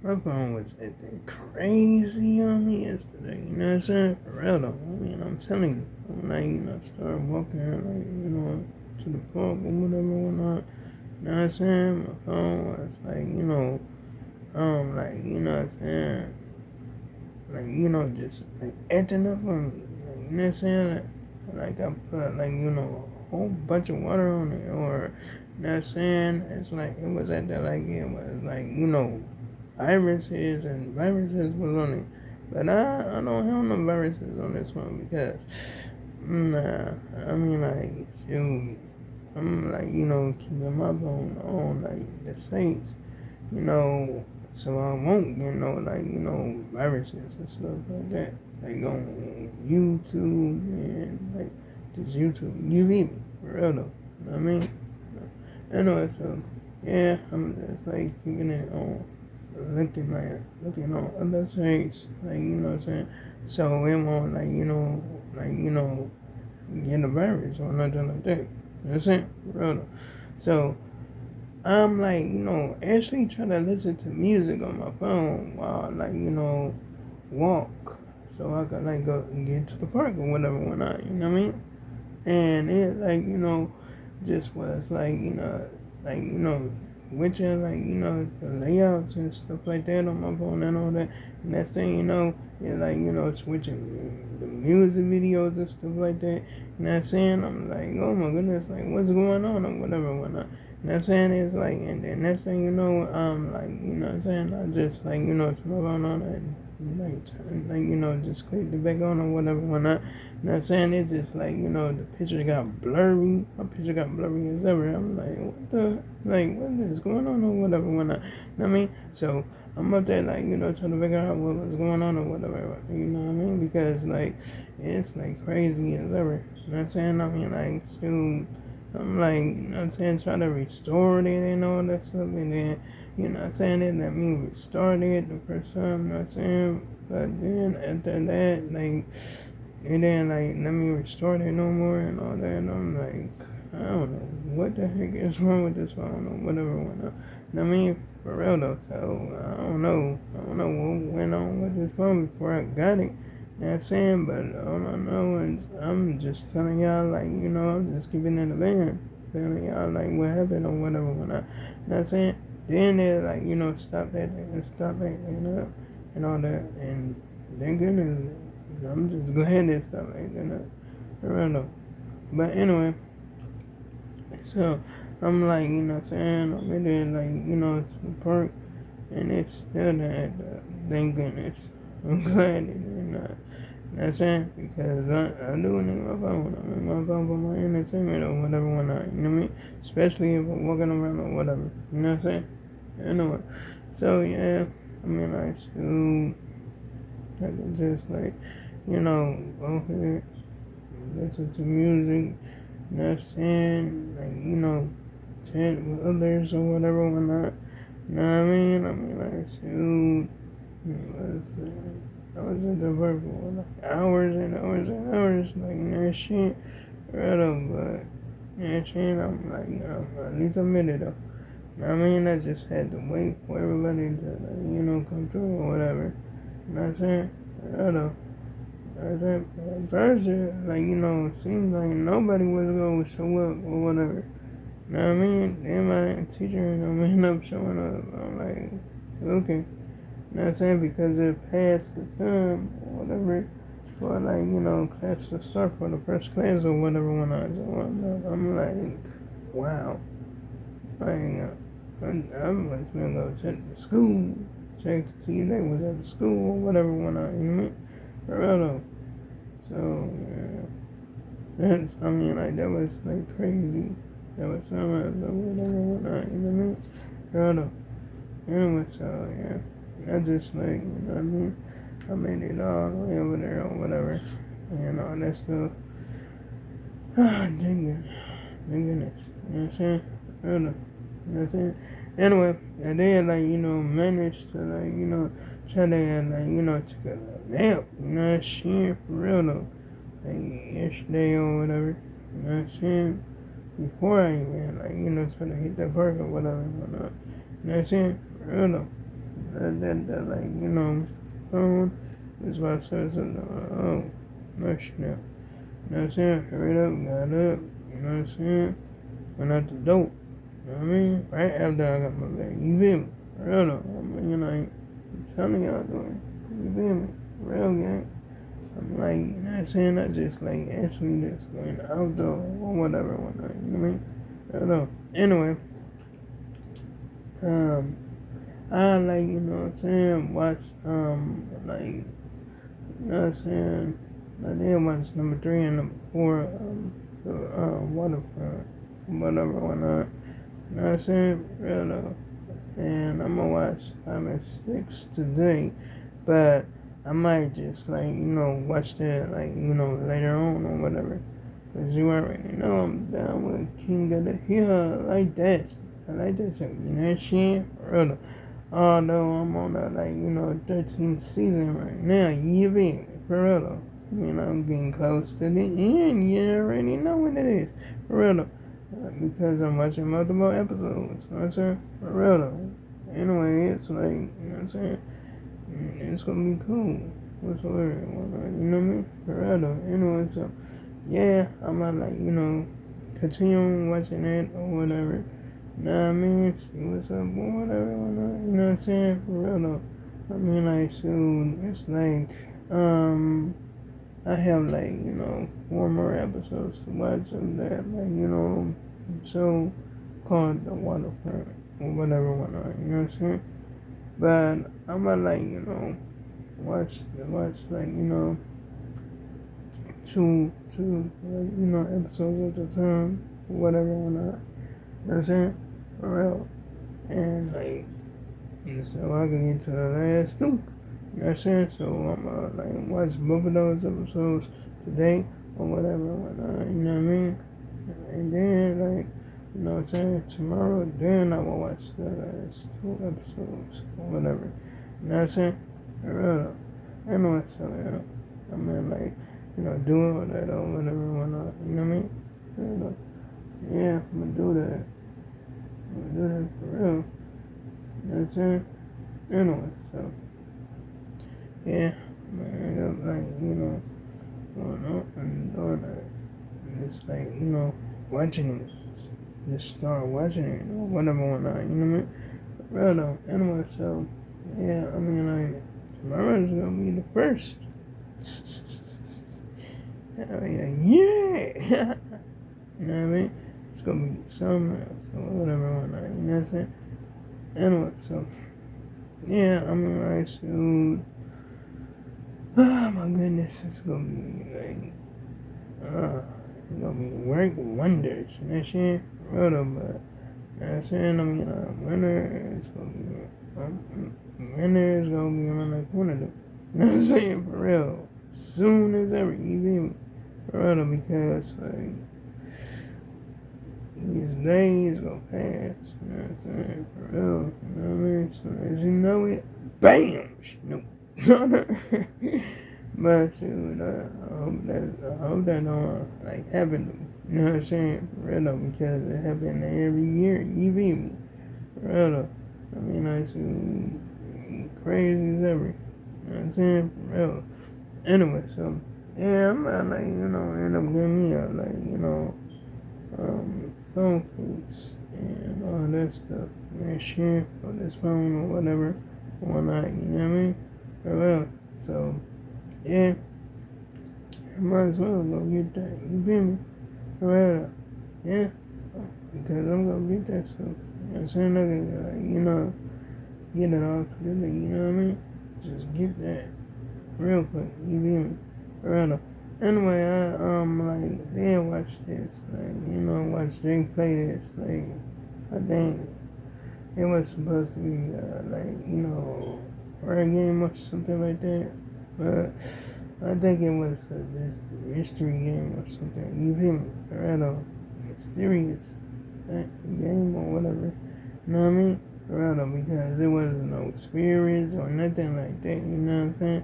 My phone was acting crazy on me yesterday. You know what I'm saying? For real though. I mean, I'm telling you. I'm like, start walking, to the park or whatever, whatnot. You know what I'm saying? My phone was like, what I'm saying? Like, just like acting up on me. Like, you know what I'm saying? Like I put a whole bunch of water on it, or you know what I'm saying? It's like it was acting like it was like, viruses was on it. But I don't have no viruses on this one because nah, I mean like shoot, I'm like, keeping my phone on like the Saints, you know, so I won't get no viruses and stuff like that. Like on YouTube and like just YouTube. You beat me, for real though. You know what I mean? Anyway, so yeah, I'm just like keeping it on looking on other sites, like what I'm saying. So it won't get a virus or nothing like that. That's it, for real though. So I'm like, actually trying to listen to music on my phone while walk. So I could like go get to the park or whatever when you know what I mean? And it like, just was like, which are like, the layouts and stuff like that on my phone and all that. And next thing you know, it's like, switching the music videos and stuff like that. And that's saying, I'm like, oh my goodness, like what's going on or whatever, whatnot. And that's saying it's like, and then next thing you know, like, what I'm saying, I just like, turn my phone on and just click the back on or whatever, whatnot. You know what I'm saying? It's just like, the picture got blurry. My picture got blurry as ever. I'm like, what is going on or whatever, whatnot. You know what I mean? So I'm up there, like, trying to figure out what was going on or whatever. You know what I mean? Because, like, it's like crazy as ever. You know what I'm saying? I mean, like, shoot. I'm like, you know what I'm saying, trying to restore it and all that stuff. And then, you know what I'm saying, it let me restart it the first time, you know what I'm saying? But then after that, like, and then like let me restore it no more and all that. And I'm like, I don't know what the heck is wrong with this phone or whatever went on. I mean, for real though. So I don't know. I don't know what went on with this phone before I got it. You know what I'm saying? But all I know is I'm just telling y'all like, I'm just keeping it a band. Telling y'all like what happened or whatever when I, you know what I'm saying? Then they like, stop that and stop that, and all that. And thank goodness I'm just glad and stuff like that. I don't know. But anyway, so I'm like, what I'm saying, I'm in there like, to the park and it's still that, thank goodness. I'm glad it did not. You know what I'm saying? Because I do need my phone. I need my phone for my entertainment or whatever when you know what I mean? Especially if I'm walking around or whatever. You know what I'm saying? Anyway. So yeah, I mean like shoot. I can just like, go here, listen to music, you know what I'm saying? Like, chat with others or whatever, whatnot. You know what I mean? I mean, like, shoot, I was at the park for like hours and hours and hours, like, shit, right up, but, shit, I'm like, at least I made it though. You know what I mean? I just had to wait for everybody to, like, come through or whatever. You know what I'm saying? Right up. At first, like, it seemed like nobody was going to show up or whatever. You know what I mean? Then my teacher end up showing up. I'm like, okay. You know what I'm saying? Because it passed the time or whatever for, like, class to start for the first class or whatever when I was I'm like, wow. Like, I'm like, gonna go check the school, check to see if they was at the school or whatever when you know what I mean? For real though. So, yeah. I mean, like, that was, like, crazy. That was so much, but whatever, whatnot, you know what I mean? Shut up. Anyway, so, yeah. I just, like, you know what I mean? I made it all the way over there or whatever. And all that stuff. Ah, dang it. Thank goodness. You know what I'm saying? Shut up. You know what I'm saying? Anyway, and then, like, managed to, like, try to, like, take a nap. You know what I'm saying? For real, though. Like yesterday or whatever, you know what I'm saying? Before I even, like, try to hit that park or whatever, whatnot. You know what I'm saying? For real though. that like, phone. That's why I started something. Oh, no shit now. You know what I'm saying? Hurried up, got up. You know what I'm saying? Went out the door. You know what I mean? Right after I got my bag. You feel me? Real though. I'm telling y'all doing. You feel me? Real gang. I'm like, you know what I'm saying? I just like actually just going outdoor or whatever, whatnot. You know what I mean? Real though. Anyway, I like, you know what I'm saying, watch, like, you know what I'm saying, I did watch number 3 and number 4, the, Waterfront, whatever, whatnot, you know what I'm saying, real though, and I'm gonna watch 5 and 6 today, but I might just, like, watch that, like, later on or whatever, cause you already know I'm down with King of the Hill, like that, I like that shit, you know what I'm saying, real though. Although I'm on that 13th season right now, you feel me? For real though. I mean, I'm getting close to the end. You already know what it is. For real though. Because I'm watching multiple episodes. You know what I'm saying? For real though. Anyway, it's like, you know what I'm saying? It's gonna be cool. Whatsoever. You know what I mean? For real though. Anyway, so, yeah, I'm gonna continue watching it or whatever. Nah, I mean, see what's up or whatever, you know what I'm saying? For real though. I mean, like, soon, it's like, I have 4 more episodes to watch of that, so called The Waterfront or whatever, whatnot, you know what I'm saying? But I'm gonna, watch, two, episodes at a time, or whatever, whatnot, you know what I'm saying? For real. And so I can get to the last two. You know what I'm saying? So I'm watch both of those episodes today or whatever, whatnot, you know what I mean? And then you know what I'm saying, tomorrow then I will watch the last 2 episodes or whatever. You know what I'm saying? For real. Anyway, so I mean do all that or whatever, whatnot, you know what I mean? For real. Yeah, I'm gonna do that. I'm gonna do that for real. You know what I'm saying? Anyway, so yeah, man, going on and doing that. And it's watching it. Just start watching it or whatever, whatnot, you know what I mean? For real though. Anyway, so yeah, tomorrow's gonna be the first. I mean, yeah. You know what I mean? It's gonna be something else or whatever, whatnot, you know what I'm saying? Anyway, so yeah, soon. Oh my goodness, it's gonna be it's gonna be work wonders, you know what I'm saying? Real though, but you know what I'm saying? Winter is gonna be around the corner though. You know what I'm saying? For real. Soon as ever, you feel me? For real though, because these days go fast, you know what I'm saying? For real, you know what I mean? So as you know it, bam! Nope. But shoot, I hope that don't happen. You know what I'm saying? For real though, because it happens every year. You feel me? For real though. Shoot, crazy as ever. You know what I'm saying? For real. Anyway, so yeah, I'm gonna end up getting me phone case and all that stuff. Man, share for this phone or whatever, whatnot. You know what I mean? For real. So yeah, I might as well go get that. You feel me? For real. Yeah, because I'm gonna get that stuff. You know what I'm saying? Get it all together. You know what I mean? Just get that real quick. You feel me? For real. Anyway, I then watch this, watch Jake play this, I think it was supposed to be, rare game or something like that, but I think it was this mystery game or something, you feel me, or mysterious game or whatever, you know what I mean, because it wasn't no spirits or nothing like that, you know what I'm saying?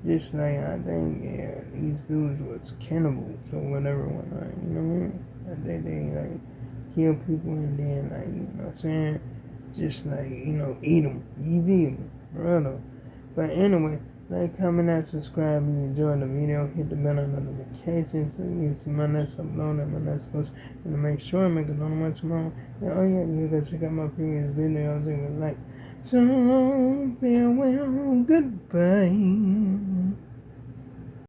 Just I think, yeah, these dudes was cannibals or whatever, whatnot, you know what I mean? I think they, kill people and then, you know what I'm saying? Just, eat them, you feel me? For real though. But anyway, like, comment, and subscribe if you enjoyed the video. Hit the bell on notifications so you can see my next upload and my next post. And to make sure I make a lot more tomorrow. And oh yeah, you guys check out my previous videos and like. So long, farewell, goodbye.